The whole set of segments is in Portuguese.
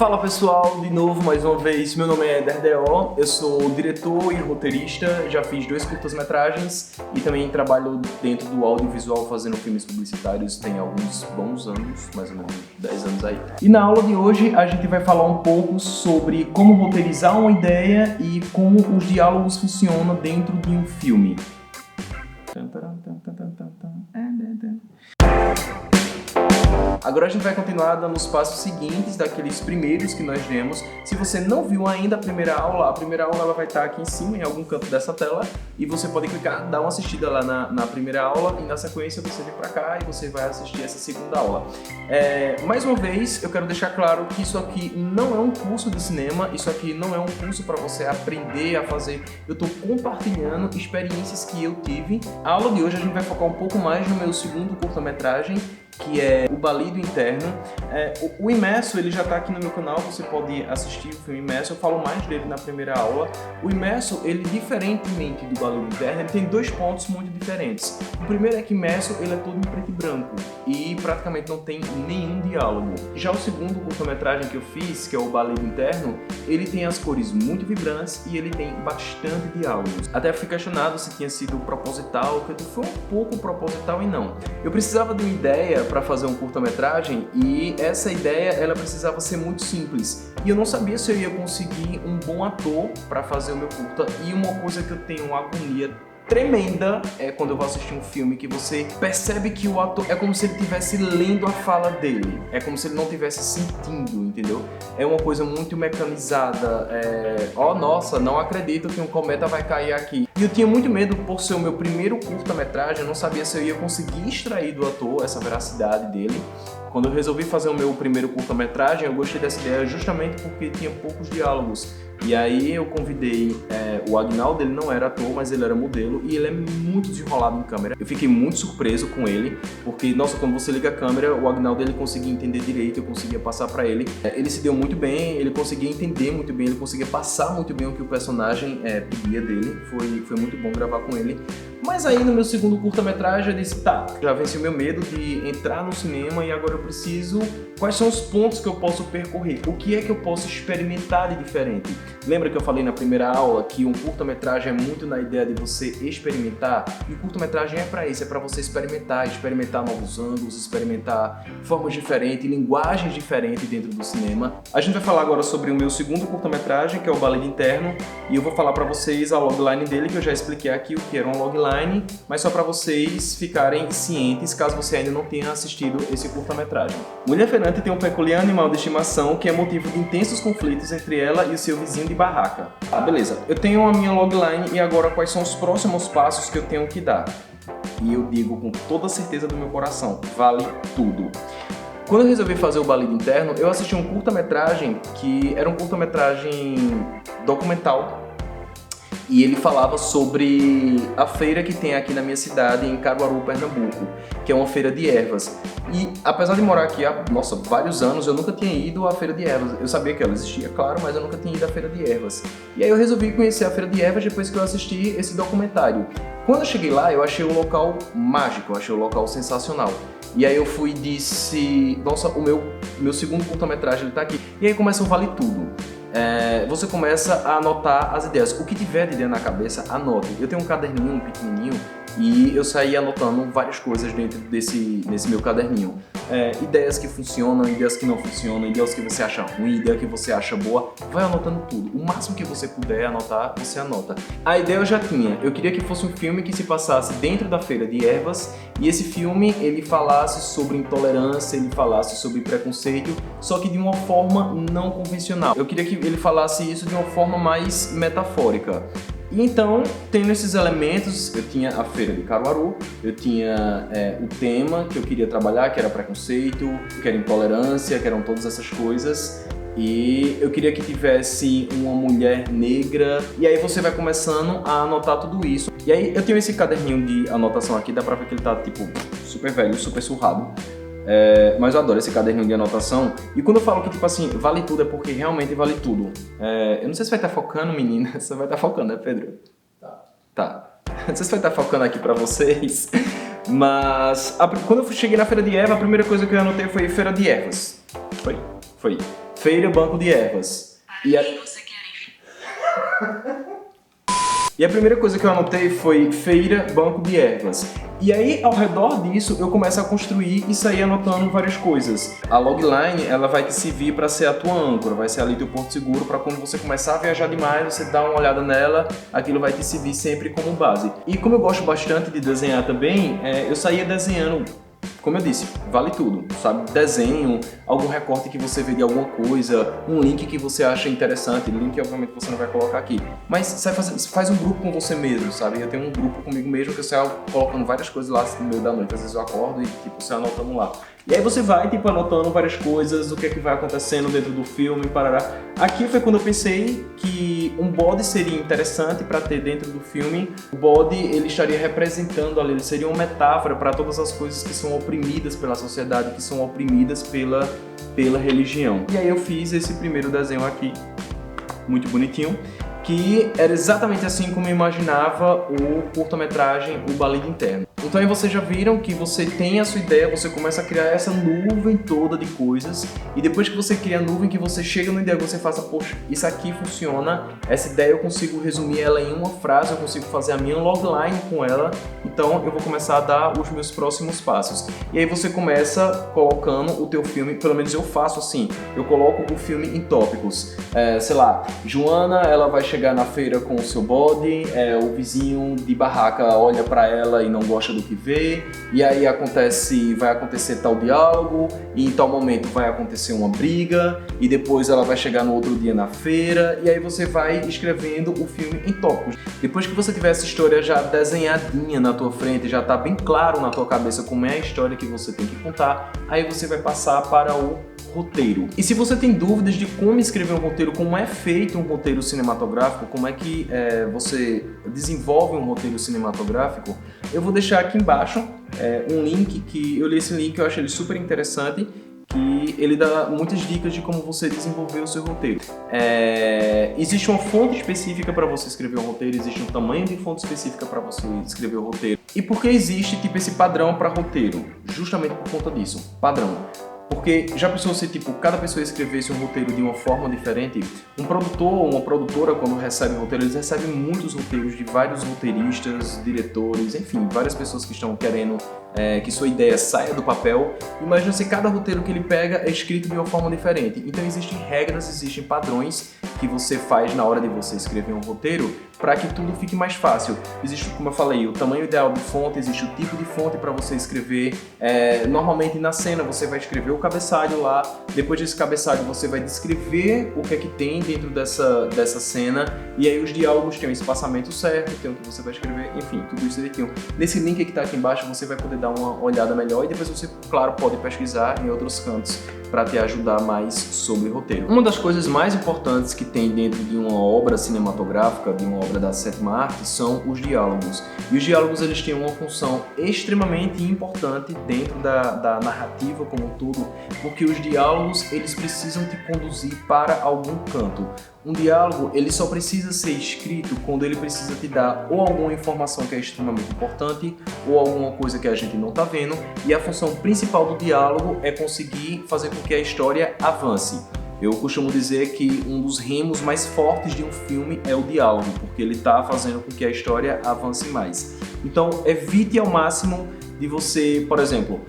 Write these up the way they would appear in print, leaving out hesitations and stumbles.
Fala pessoal, de novo, mais uma vez, meu nome é Eder D.O, eu sou diretor e roteirista, já fiz 2 curtas-metragens e também trabalho dentro do audiovisual fazendo filmes publicitários tem alguns bons anos, mais ou menos 10 anos aí. E na aula de hoje a gente vai falar um pouco sobre como roteirizar uma ideia e como os diálogos funcionam dentro de um filme. Agora a gente vai continuar dando os passos seguintes daqueles primeiros que nós vemos. Se você não viu ainda a primeira aula ela vai estar aqui em cima, em algum canto dessa tela, e você pode clicar, dar uma assistida lá na primeira aula, e na sequência você vem para cá e você vai assistir essa segunda aula. Mais uma vez, eu quero deixar claro que isso aqui não é um curso de cinema, isso aqui não é um curso para você aprender a fazer. Eu estou compartilhando experiências que eu tive. A aula de hoje a gente vai focar um pouco mais no meu segundo curta-metragem, que é o Balido Interno. O Imerso, ele já está aqui no meu canal, você pode assistir o filme Imerso, eu falo mais dele na primeira aula. O Imerso, ele diferentemente do Balido Interno, ele tem 2 pontos muito diferentes. O primeiro é que Imerso, ele é todo em preto e branco e praticamente não tem nenhum diálogo. Já o segundo curta-metragem que eu fiz, que é o Balido Interno, ele tem as cores muito vibrantes e ele tem bastante diálogos. Até fui questionado se tinha sido proposital, que foi um pouco proposital e não. Eu precisava de uma ideia para fazer um curta-metragem e essa ideia ela precisava ser muito simples e eu não sabia se eu ia conseguir um bom ator para fazer o meu curta. E uma coisa que eu tenho uma agonia tremenda é quando eu vou assistir um filme que você percebe que o ator é como se ele estivesse lendo a fala dele, é como se ele não estivesse sentindo, entendeu? É uma coisa muito mecanizada, nossa, não acredito que um cometa vai cair aqui. E eu tinha muito medo por ser o meu primeiro curta-metragem, eu não sabia se eu ia conseguir extrair do ator essa veracidade dele. Quando eu resolvi fazer o meu primeiro curta-metragem, eu gostei dessa ideia justamente porque tinha poucos diálogos. E aí eu convidei, o Agnaldo, ele não era ator, mas ele era modelo e ele é muito desenrolado em câmera. Eu fiquei muito surpreso com ele, porque, nossa, quando você liga a câmera, o Agnaldo ele conseguia entender direito, eu conseguia passar pra ele. Ele se deu muito bem, ele conseguia entender muito bem, ele conseguia passar muito bem o que o personagem pedia dele. Foi muito bom gravar com ele. Mas aí no meu segundo curta-metragem eu disse, tá, já venci o meu medo de entrar no cinema e agora eu preciso... Quais são os pontos que eu posso percorrer? O que é que eu posso experimentar de diferente? Lembra que eu falei na primeira aula que um curta-metragem é muito na ideia de você experimentar? E o curta-metragem é para isso, é para você experimentar novos ângulos, experimentar formas diferentes, linguagens diferentes dentro do cinema. A gente vai falar agora sobre o meu segundo curta-metragem, que é o Balido Interno, e eu vou falar para vocês a logline dele, que eu já expliquei aqui o que era uma logline, mas só para vocês ficarem cientes, caso você ainda não tenha assistido esse curta-metragem. Mulher Ferante tem um peculiar animal de estimação que é motivo de intensos conflitos entre ela e o seu vizinho de barraca. Beleza. Eu tenho a minha logline e agora quais são os próximos passos que eu tenho que dar? E eu digo com toda a certeza do meu coração, vale tudo. Quando eu resolvi fazer o Balido Interno, eu assisti um curta-metragem que era um curta-metragem documental. E ele falava sobre a feira que tem aqui na minha cidade, em Caruaru, Pernambuco, que é uma feira de ervas. E apesar de morar aqui há, vários anos, eu nunca tinha ido à feira de ervas. Eu sabia que ela existia, claro, mas eu nunca tinha ido à feira de ervas. E aí eu resolvi conhecer a feira de ervas depois que eu assisti esse documentário. Quando eu cheguei lá, eu achei o local mágico, eu achei o local sensacional. E aí eu fui e disse, nossa, o meu segundo curta-metragem ele tá aqui. E aí começa o Vale Tudo. Você começa a anotar as ideias. O que tiver de ideia na cabeça, anote. Eu tenho um caderninho pequenininho e eu saí anotando várias coisas dentro desse meu caderninho. Ideias que funcionam, ideias que não funcionam, ideias que você acha ruim, ideia que você acha boa. Vai anotando tudo. O máximo que você puder anotar, você anota. A ideia eu já tinha. Eu queria que fosse um filme que se passasse dentro da feira de ervas e esse filme ele falasse sobre intolerância, ele falasse sobre preconceito, só que de uma forma não convencional. Eu queria que ele falasse isso de uma forma mais metafórica. E então, tendo esses elementos, eu tinha a feira de Caruaru, eu tinha o tema que eu queria trabalhar, que era preconceito, que era intolerância, que eram todas essas coisas. E eu queria que tivesse uma mulher negra. E aí você vai começando a anotar tudo isso. E aí eu tenho esse caderninho de anotação aqui, dá pra ver que ele tá tipo super velho, super surrado. Mas eu adoro esse caderninho de anotação. E quando eu falo que, tipo assim, vale tudo, é porque realmente vale tudo. Eu não sei se vai estar focando, menina. Você vai estar focando, né, Pedro? Tá. Não sei se vai estar focando aqui pra vocês. Mas quando eu cheguei na Feira de Erva, a primeira coisa que eu anotei foi Feira de Ervas. Foi. Feira Banco de Ervas. E a... E a primeira coisa que eu anotei foi Feira Banco de Ervas. E aí, ao redor disso, eu começo a construir e sair anotando várias coisas. A logline, ela vai te servir para ser a tua âncora, vai ser ali teu porto seguro para quando você começar a viajar demais, você dá uma olhada nela, aquilo vai te servir sempre como base. E como eu gosto bastante de desenhar também, eu saía desenhando. Como eu disse, vale tudo, sabe? Desenho, algum recorte que você vê de alguma coisa, um link que você acha interessante, link obviamente você não vai colocar aqui, mas você faz um grupo com você mesmo, sabe? Eu tenho um grupo comigo mesmo que eu saio colocando várias coisas lá no meio da noite, às vezes eu acordo e tipo, você anotando lá. E aí você vai, tipo, anotando várias coisas, o que é que vai acontecendo dentro do filme, parará. Aqui foi quando eu pensei que um bode seria interessante para ter dentro do filme. O bode, ele estaria representando ali, ele seria uma metáfora para todas as coisas que são oprimidas pela sociedade, que são oprimidas pela religião. E aí eu fiz esse primeiro desenho aqui, muito bonitinho, que era exatamente assim como eu imaginava o curta-metragem O Balido Interno. Então aí vocês já viram que você tem a sua ideia, você começa a criar essa nuvem toda de coisas, e depois que você cria a nuvem, que você chega no ideia, você faça, poxa, isso aqui funciona, essa ideia eu consigo resumir ela em uma frase, eu consigo fazer a minha logline com ela, então eu vou começar a dar os meus próximos passos. E aí você começa colocando o teu filme, pelo menos eu faço assim, eu coloco o filme em tópicos, sei lá, Joana, ela vai chegar na feira com o seu bode, o vizinho de barraca olha pra ela e não gosta do que vê, e aí vai acontecer tal diálogo, e em tal momento vai acontecer uma briga, e depois ela vai chegar no outro dia na feira, e aí você vai escrevendo o filme em tópicos. Depois que você tiver essa história já desenhadinha na tua frente, já tá bem claro na tua cabeça como é a história que você tem que contar, aí você vai passar para o roteiro. E se você tem dúvidas de como escrever um roteiro, como é feito um roteiro cinematográfico, como é que você desenvolve um roteiro cinematográfico, eu vou deixar aqui embaixo um link que eu li esse link, eu achei ele super interessante, que ele dá muitas dicas de como você desenvolver o seu roteiro. Existe uma fonte específica para você escrever um roteiro, existe um tamanho de fonte específica para você escrever o roteiro. E por que existe tipo esse padrão para roteiro? Justamente por conta disso, padrão. Porque já pensou se tipo, cada pessoa escrevesse um roteiro de uma forma diferente? Um produtor ou uma produtora, quando recebe um roteiro, eles recebem muitos roteiros de vários roteiristas, diretores, enfim, várias pessoas que estão querendo que sua ideia saia do papel. Imagina se cada roteiro que ele pega é escrito de uma forma diferente. Então existem regras, existem padrões que você faz na hora de você escrever um roteiro para que tudo fique mais fácil. Existe, como eu falei, o tamanho ideal de fonte, existe o tipo de fonte para você escrever. Normalmente na cena você vai escrever o cabeçalho lá, depois desse cabeçalho você vai descrever o que é que tem dentro dessa cena, e aí os diálogos têm o espaçamento certo, tem o que você vai escrever, enfim, tudo isso direitinho. Nesse link que está aqui embaixo você vai poder dar uma olhada melhor e depois você, claro, pode pesquisar em outros cantos para te ajudar mais sobre roteiro. Uma das coisas mais importantes que tem dentro de uma obra cinematográfica, de uma obra da sétima arte, são os diálogos. E os diálogos eles têm uma função extremamente importante dentro da narrativa como um todo, porque os diálogos eles precisam te conduzir para algum canto. Um diálogo ele só precisa ser escrito quando ele precisa te dar ou alguma informação que é extremamente importante ou alguma coisa que a gente não está vendo, e a função principal do diálogo é conseguir fazer com que a história avance. Eu costumo dizer que um dos remos mais fortes de um filme é o diálogo, porque ele está fazendo com que a história avance mais. Então evite ao máximo de você, por exemplo,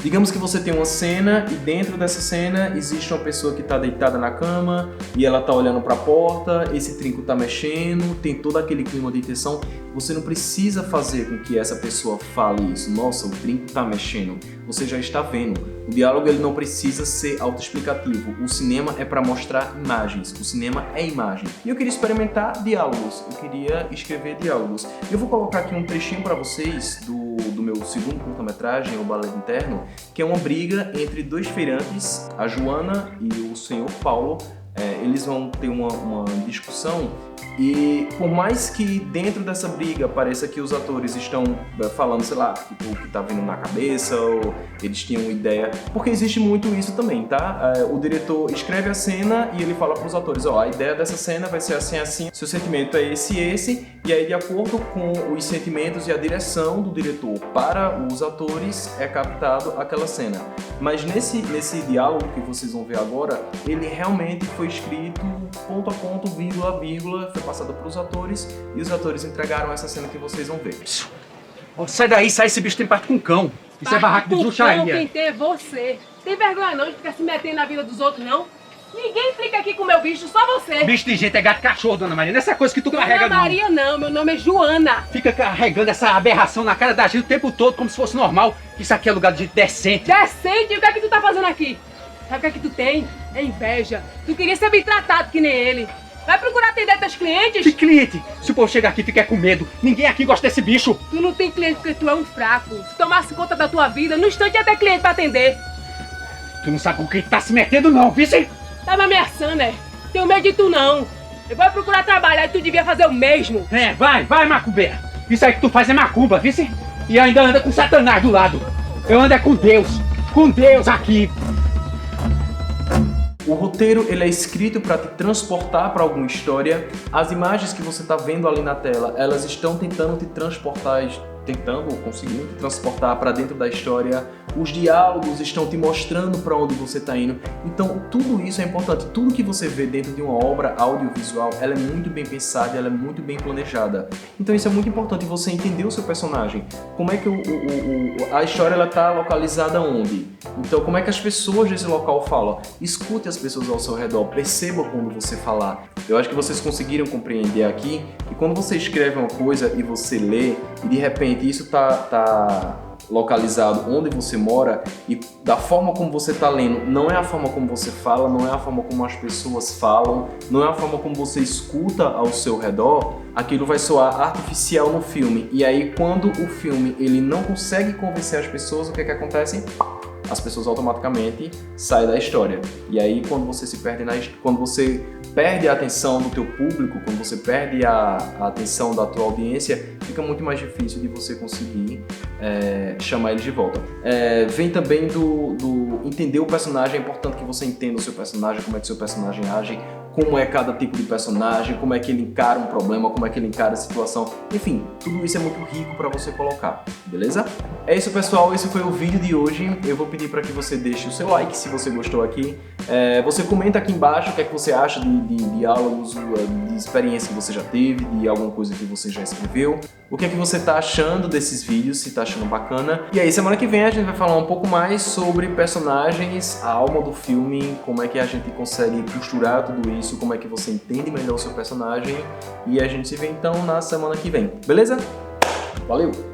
digamos que você tem uma cena e dentro dessa cena existe uma pessoa que está deitada na cama e ela está olhando para a porta, esse trinco está mexendo, tem todo aquele clima de tensão. Você não precisa fazer com que essa pessoa fale isso. Nossa, o trinco está mexendo. Você já está vendo. O diálogo ele não precisa ser autoexplicativo. O cinema é para mostrar imagens. O cinema é imagem. E eu queria experimentar diálogos. Eu queria escrever diálogos. Eu vou colocar aqui um trechinho para vocês do meu segundo curta-metragem, O Balido Interno, que é uma briga entre dois feirantes, a Joana e o senhor Paulo. Eles vão ter uma discussão e por mais que dentro dessa briga pareça que os atores estão falando, sei lá, tipo, o que tá vindo na cabeça ou eles tinham uma ideia, porque existe muito isso também, tá? O diretor escreve a cena e ele fala para os atores, a ideia dessa cena vai ser assim, assim, seu sentimento é esse, E aí, de acordo com os sentimentos e a direção do diretor para os atores, é captado aquela cena. Mas nesse diálogo que vocês vão ver agora, ele realmente foi escrito ponto a ponto, vírgula a vírgula, foi passado para os atores e os atores entregaram essa cena que vocês vão ver. Oh, sai daí, sai, esse bicho tem parte com cão. Isso é barraco de bruxaria. Quem tem é você. Tem vergonha não de ficar se metendo na vida dos outros, não? Ninguém fica aqui com o meu bicho, só você. Bicho de gente é gato cachorro, Dona Maria. Não é essa coisa que tu carrega, não. Dona Maria não, meu nome é Joana. Fica carregando essa aberração na cara da gente o tempo todo, como se fosse normal. Isso aqui é lugar de gente decente. Decente? O que é que tu tá fazendo aqui? Sabe o que é que tu tem? É inveja. Tu queria ser bem tratado que nem ele. Vai procurar atender teus clientes? Que cliente? Se o povo chegar aqui e ficar com medo, ninguém aqui gosta desse bicho. Tu não tem cliente porque tu é um fraco. Se tomasse conta da tua vida, no instante ia ter cliente pra atender. Tu não sabe com quem tá se metendo não, vice? Tá me ameaçando, né? Tenho medo de tu não. Eu vou procurar trabalhar e tu devia fazer o mesmo. É, vai, macumbeira. Isso aí que tu faz é macumba, vice? E ainda anda com Satanás do lado. Eu ando é com Deus aqui. O roteiro ele é escrito para te transportar para alguma história. As imagens que você está vendo ali na tela, elas estão tentando te transportar, tentando ou conseguindo te transportar para dentro da história. Os diálogos estão te mostrando para onde você está indo. Então tudo isso é importante. Tudo que você vê dentro de uma obra audiovisual, ela é muito bem pensada, ela é muito bem planejada. Então isso é muito importante, você entender o seu personagem. Como é que a história ela está localizada onde? Então como é que as pessoas desse local falam? Escute as pessoas ao seu redor, perceba quando você falar. Eu acho que vocês conseguiram compreender aqui que quando você escreve uma coisa e você lê e de repente isso tá localizado onde você mora e da forma como você está lendo, não é a forma como você fala, não é a forma como as pessoas falam, não é a forma como você escuta ao seu redor, aquilo vai soar artificial no filme. E aí quando o filme ele não consegue convencer as pessoas, o que é que acontece? As pessoas automaticamente saem da história. E aí quando você se perde quando você perde a atenção do teu público, quando você perde a atenção da tua audiência, fica muito mais difícil de você conseguir chamar eles de volta. Vem também do entender o personagem. É importante que você entenda o seu personagem, como é que seu personagem age, como é cada tipo de personagem, como é que ele encara um problema, como é que ele encara a situação. Enfim, tudo isso é muito rico para você colocar, beleza? É isso, pessoal. Esse foi o vídeo de hoje. Eu vou pedir para que você deixe o seu like se você gostou aqui. Você comenta aqui embaixo o que é que você acha de diálogos, de experiência que você já teve, de alguma coisa que você já escreveu. O que é que você tá achando desses vídeos, se tá achando bacana. E aí, semana que vem a gente vai falar um pouco mais sobre personagens, a alma do filme, como é que a gente consegue costurar tudo isso, como é que você entende melhor o seu personagem. E a gente se vê então na semana que vem, beleza? Valeu!